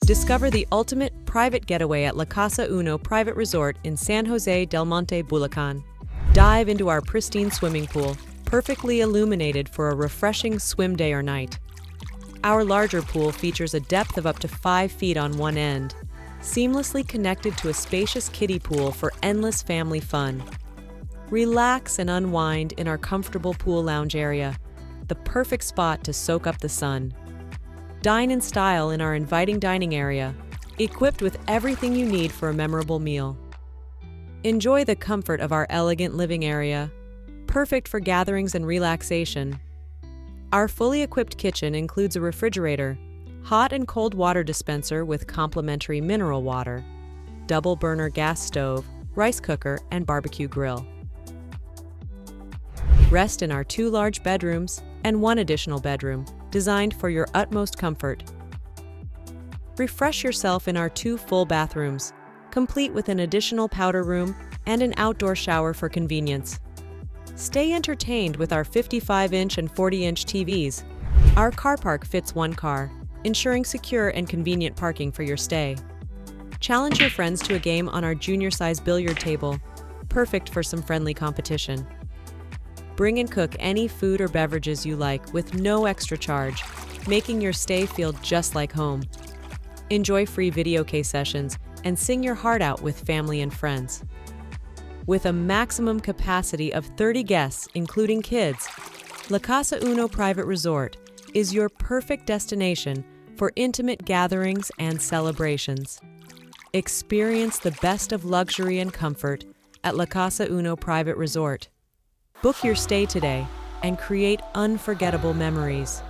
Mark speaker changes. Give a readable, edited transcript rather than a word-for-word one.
Speaker 1: Discover the ultimate private getaway at La Casa Uno Private Resort in San Jose Del Monte, Bulacan. Dive into our pristine swimming pool, perfectly illuminated for a refreshing swim day or night. Our larger pool features a depth of up to 5 feet on one end, seamlessly connected to a spacious kiddie pool for endless family fun. Relax and unwind in our comfortable pool lounge area, the perfect spot to soak up the sun. Dine in style in our inviting dining area, equipped with everything you need for a memorable meal. Enjoy the comfort of our elegant living area, perfect for gatherings and relaxation. Our fully equipped kitchen includes a refrigerator, hot and cold water dispenser with complimentary mineral water, double burner gas stove, rice cooker, and barbecue grill. Rest in our 2 large bedrooms and 1 additional bedroom, designed for your utmost comfort. Refresh yourself in our 2 full bathrooms, complete with an additional powder room and an outdoor shower for convenience. Stay entertained with our 55-inch and 40-inch TVs. Our Carpark fits 1 car, ensuring secure and convenient parking for your stay. Challenge your friends to a game on our junior-sized billiard table, perfect for some friendly competition. Bring and cook any food or beverages you like with no extra charge, making your stay feel just like home. Enjoy free video K sessions and sing your heart out with family and friends. With a maximum capacity of 30 guests, including kids, La Casa Uno Private Resort is your perfect destination for intimate gatherings and celebrations. Experience the best of luxury and comfort at La Casa Uno Private Resort. Book your stay today and create unforgettable memories.